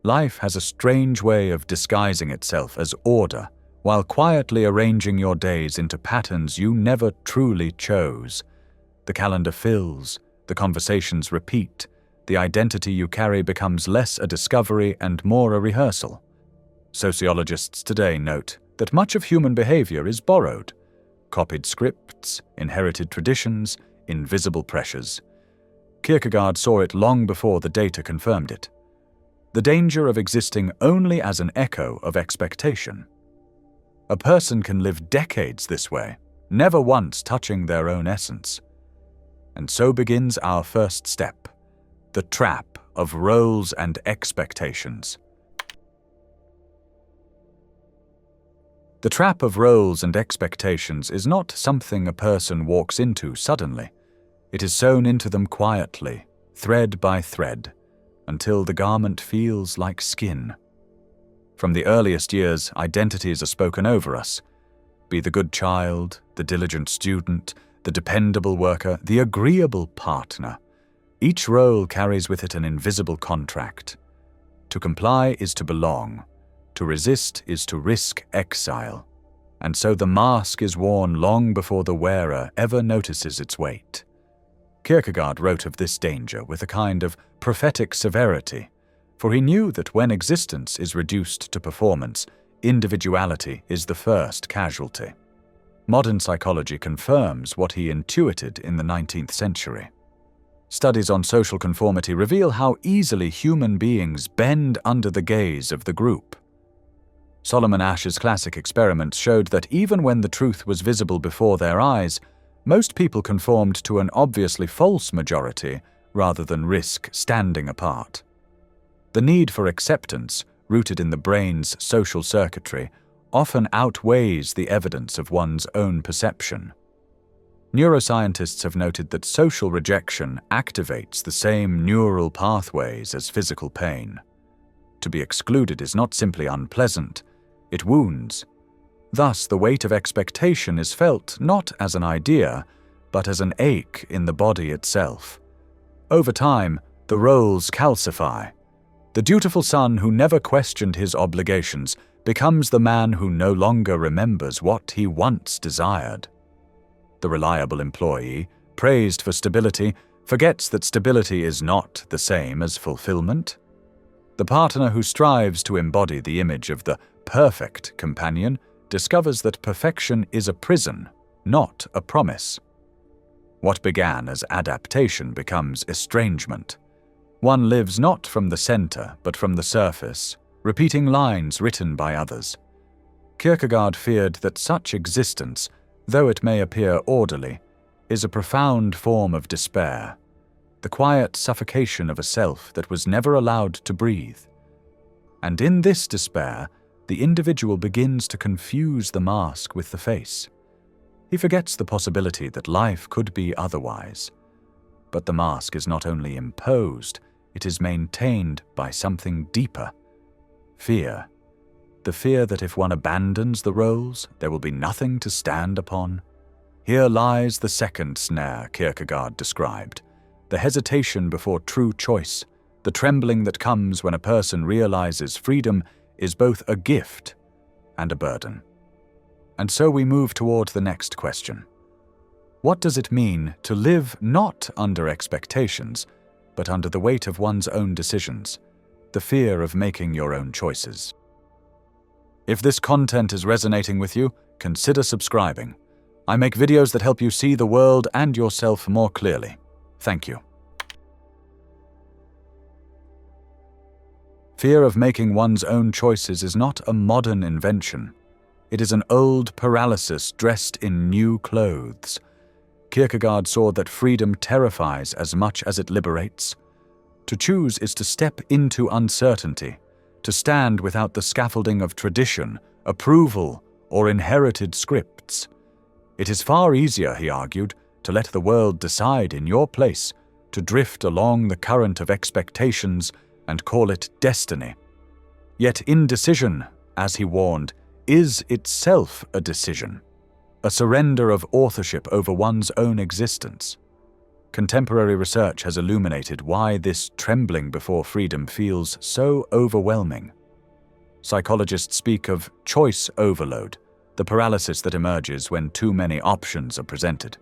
Life has a strange way of disguising itself as order, while quietly arranging your days into patterns you never truly chose. The calendar fills, the conversations repeat, the identity you carry becomes less a discovery and more a rehearsal. Sociologists today note that much of human behavior is borrowed, copied scripts, inherited traditions, invisible pressures. Kierkegaard saw it long before the data confirmed it. The danger of existing only as an echo of expectation. A person can live decades this way, never once touching their own essence. And so begins our first step, the trap of roles and expectations. The trap of roles and expectations is not something a person walks into suddenly. It is sewn into them quietly, thread by thread, until the garment feels like skin. From the earliest years, identities are spoken over us. Be the good child, the diligent student, the dependable worker, the agreeable partner. Each role carries with it an invisible contract. To comply is to belong. To resist is to risk exile. And so the mask is worn long before the wearer ever notices its weight. Kierkegaard wrote of this danger with a kind of prophetic severity, for he knew that when existence is reduced to performance, individuality is the first casualty. Modern psychology confirms what he intuited in the 19th century. Studies on social conformity reveal how easily human beings bend under the gaze of the group. Solomon Asch's classic experiments showed that even when the truth was visible before their eyes, most people conformed to an obviously false majority rather than risk standing apart. The need for acceptance, rooted in the brain's social circuitry, often outweighs the evidence of one's own perception. Neuroscientists have noted that social rejection activates the same neural pathways as physical pain. To be excluded is not simply unpleasant, it wounds. Thus, the weight of expectation is felt not as an idea, but as an ache in the body itself. Over time, the roles calcify. The dutiful son who never questioned his obligations becomes the man who no longer remembers what he once desired. The reliable employee, praised for stability, forgets that stability is not the same as fulfillment. The partner who strives to embody the image of the perfect companion discovers that perfection is a prison, not a promise. What began as adaptation becomes estrangement. One lives not from the center, but from the surface, repeating lines written by others. Kierkegaard feared that such existence, though it may appear orderly, is a profound form of despair, the quiet suffocation of a self that was never allowed to breathe. And in this despair, the individual begins to confuse the mask with the face. He forgets the possibility that life could be otherwise. But the mask is not only imposed, it is maintained by something deeper. Fear. The fear that if one abandons the roles, there will be nothing to stand upon. Here lies the second snare Kierkegaard described, the hesitation before true choice, the trembling that comes when a person realizes freedom is both a gift and a burden. And so we move toward the next question. What does it mean to live not under expectations, but under the weight of one's own decisions, the fear of making your own choices? If this content is resonating with you, consider subscribing. I make videos that help you see the world and yourself more clearly. Thank you. Fear of making one's own choices is not a modern invention. It is an old paralysis dressed in new clothes. Kierkegaard saw that freedom terrifies as much as it liberates. To choose is to step into uncertainty, to stand without the scaffolding of tradition, approval, or inherited scripts. It is far easier, he argued, to let the world decide in your place, to drift along the current of expectations and call it destiny. Yet indecision, as he warned, is itself a decision, a surrender of authorship over one's own existence. Contemporary research has illuminated why this trembling before freedom feels so overwhelming. Psychologists speak of choice overload, the paralysis that emerges when too many options are presented.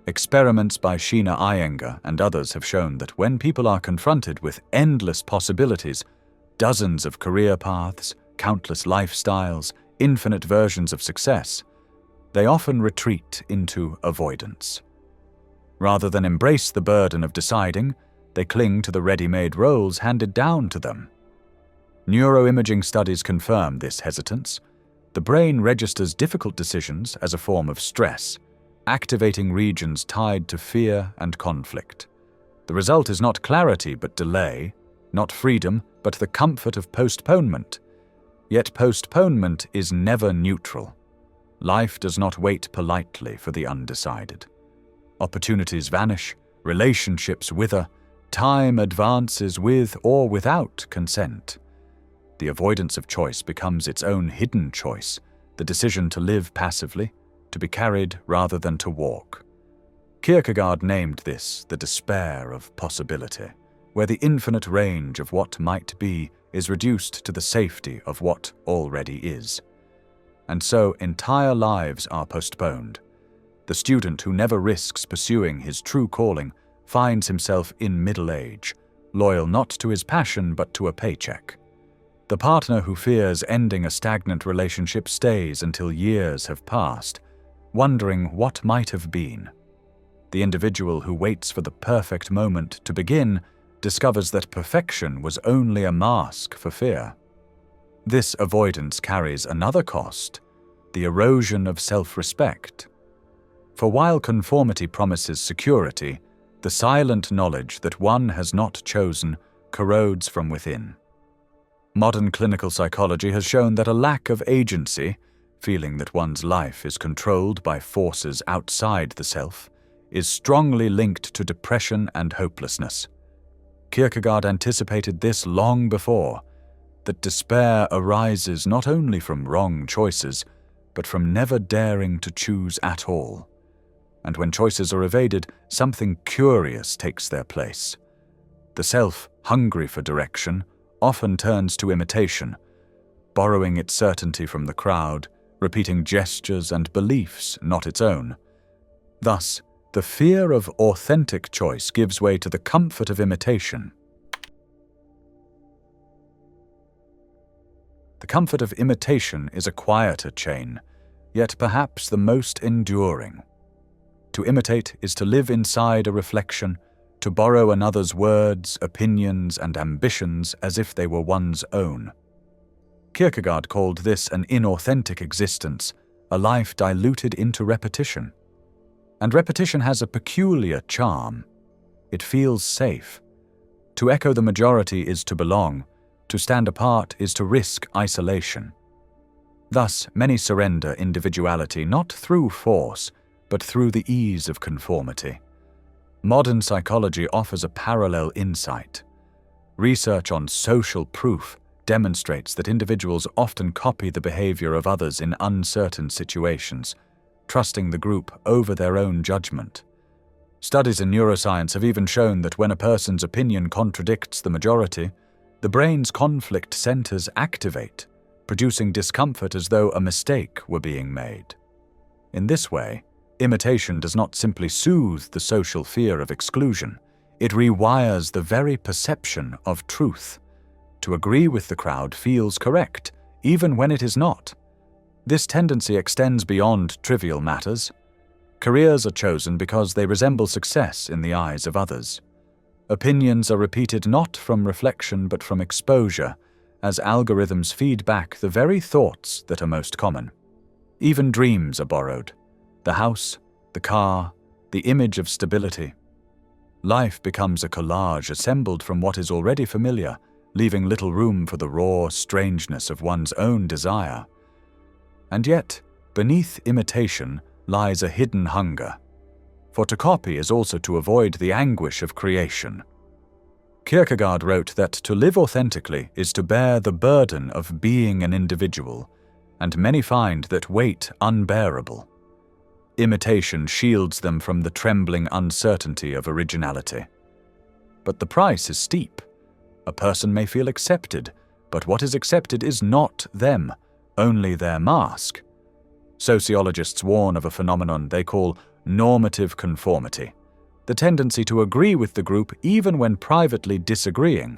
Experiments by Sheena Iyengar and others have shown that when people are confronted with endless possibilities, dozens of career paths, countless lifestyles, infinite versions of success, they often retreat into avoidance. Rather than embrace the burden of deciding, they cling to the ready-made roles handed down to them. Neuroimaging studies confirm this hesitance. The brain registers difficult decisions as a form of stress, activating regions tied to fear and conflict. The result is not clarity but delay, not freedom but the comfort of postponement. Yet postponement is never neutral. Life does not wait politely for the undecided. Opportunities vanish, relationships wither, time advances with or without consent. The avoidance of choice becomes its own hidden choice, the decision to live passively, to be carried rather than to walk. Kierkegaard named this the despair of possibility, where the infinite range of what might be is reduced to the safety of what already is. And so entire lives are postponed. The student who never risks pursuing his true calling finds himself in middle age, loyal not to his passion but to a paycheck. The partner who fears ending a stagnant relationship stays until years have passed, wondering what might have been. The individual who waits for the perfect moment to begin discovers that perfection was only a mask for fear. This avoidance carries another cost, the erosion of self-respect. For while conformity promises security, the silent knowledge that one has not chosen corrodes from within. Modern clinical psychology has shown that a lack of agency, feeling that one's life is controlled by forces outside the self, is strongly linked to depression and hopelessness. Kierkegaard anticipated this long before, that despair arises not only from wrong choices, but from never daring to choose at all. And when choices are evaded, something curious takes their place. The self, hungry for direction, often turns to imitation, borrowing its certainty from the crowd, repeating gestures and beliefs not its own. Thus, the fear of authentic choice gives way to the comfort of imitation. The comfort of imitation is a quieter chain, yet perhaps the most enduring. To imitate is to live inside a reflection, to borrow another's words, opinions, and ambitions as if they were one's own. Kierkegaard called this an inauthentic existence, a life diluted into repetition. And repetition has a peculiar charm. It feels safe. To echo the majority is to belong. To stand apart is to risk isolation. Thus, many surrender individuality not through force, but through the ease of conformity. Modern psychology offers a parallel insight. Research on social proof demonstrates that individuals often copy the behavior of others in uncertain situations, trusting the group over their own judgment. Studies in neuroscience have even shown that when a person's opinion contradicts the majority, the brain's conflict centers activate, producing discomfort as though a mistake were being made. In this way, imitation does not simply soothe the social fear of exclusion, it rewires the very perception of truth. To agree with the crowd feels correct, even when it is not. This tendency extends beyond trivial matters. Careers are chosen because they resemble success in the eyes of others. Opinions are repeated not from reflection but from exposure, as algorithms feed back the very thoughts that are most common. Even dreams are borrowed. The house, the car, the image of stability. Life becomes a collage assembled from what is already familiar, leaving little room for the raw strangeness of one's own desire. And yet, beneath imitation lies a hidden hunger. For to copy is also to avoid the anguish of creation. Kierkegaard wrote that to live authentically is to bear the burden of being an individual, and many find that weight unbearable. Imitation shields them from the trembling uncertainty of originality. But the price is steep. A person may feel accepted, but what is accepted is not them, only their mask. Sociologists warn of a phenomenon they call normative conformity, the tendency to agree with the group even when privately disagreeing.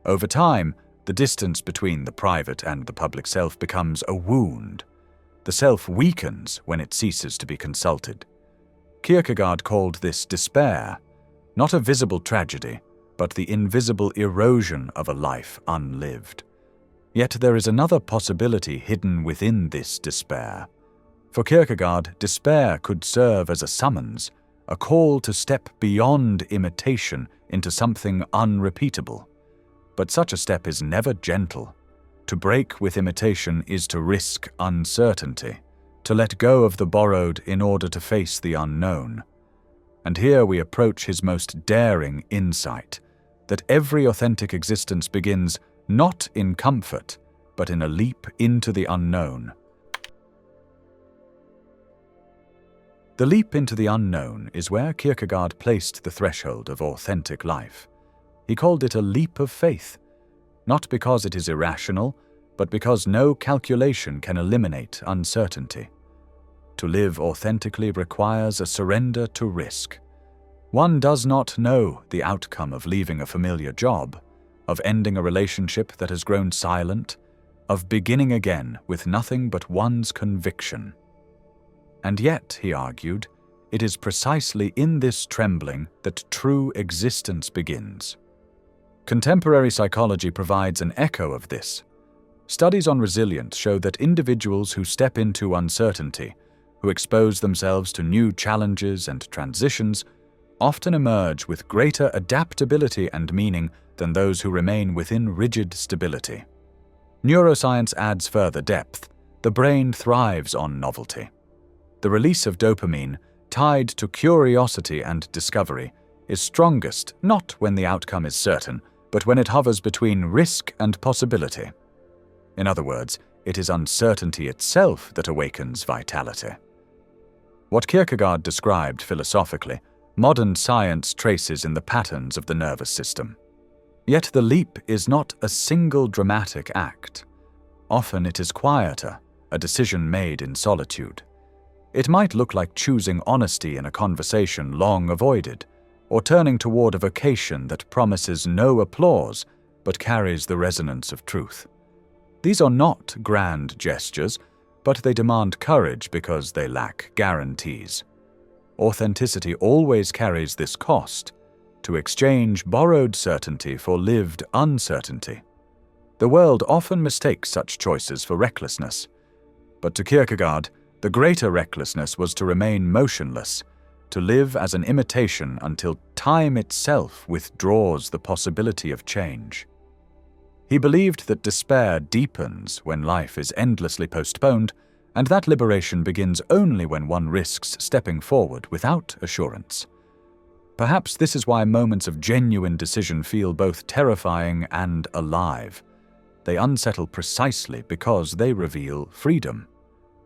Over time, the distance between the private and the public self becomes a wound. The self weakens when it ceases to be consulted. Kierkegaard called this despair, not a visible tragedy, but the invisible erosion of a life unlived. Yet there is another possibility hidden within this despair. For Kierkegaard, despair could serve as a summons, a call to step beyond imitation into something unrepeatable. But such a step is never gentle. To break with imitation is to risk uncertainty, to let go of the borrowed in order to face the unknown. And here we approach his most daring insight, that every authentic existence begins not in comfort, but in a leap into the unknown. The leap into the unknown is where Kierkegaard placed the threshold of authentic life. He called it a leap of faith, not because it is irrational, but because no calculation can eliminate uncertainty. To live authentically requires a surrender to risk. One does not know the outcome of leaving a familiar job, of ending a relationship that has grown silent, of beginning again with nothing but one's conviction. And yet, he argued, it is precisely in this trembling that true existence begins. Contemporary psychology provides an echo of this. Studies on resilience show that individuals who step into uncertainty, who expose themselves to new challenges and transitions, often emerge with greater adaptability and meaning than those who remain within rigid stability. Neuroscience adds further depth. The brain thrives on novelty. The release of dopamine, tied to curiosity and discovery, is strongest not when the outcome is certain, but when it hovers between risk and possibility. In other words, it is uncertainty itself that awakens vitality. What Kierkegaard described philosophically, modern science traces in the patterns of the nervous system. Yet the leap is not a single dramatic act. Often it is quieter, a decision made in solitude. It might look like choosing honesty in a conversation long avoided, or turning toward a vocation that promises no applause but carries the resonance of truth. These are not grand gestures, but they demand courage because they lack guarantees. Authenticity always carries this cost, to exchange borrowed certainty for lived uncertainty. The world often mistakes such choices for recklessness, but to Kierkegaard, the greater recklessness was to remain motionless, to live as an imitation until time itself withdraws the possibility of change. He believed that despair deepens when life is endlessly postponed, and that liberation begins only when one risks stepping forward without assurance. Perhaps this is why moments of genuine decision feel both terrifying and alive. They unsettle precisely because they reveal freedom.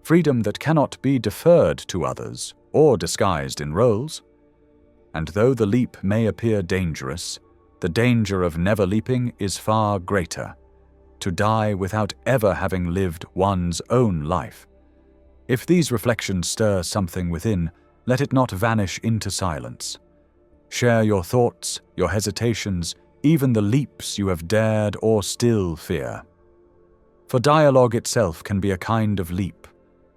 Freedom that cannot be deferred to others or disguised in roles. And though the leap may appear dangerous, the danger of never leaping is far greater, to die without ever having lived one's own life. If these reflections stir something within, let it not vanish into silence. Share your thoughts, your hesitations, even the leaps you have dared or still fear. For dialogue itself can be a kind of leap,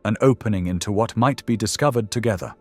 an opening into what might be discovered together.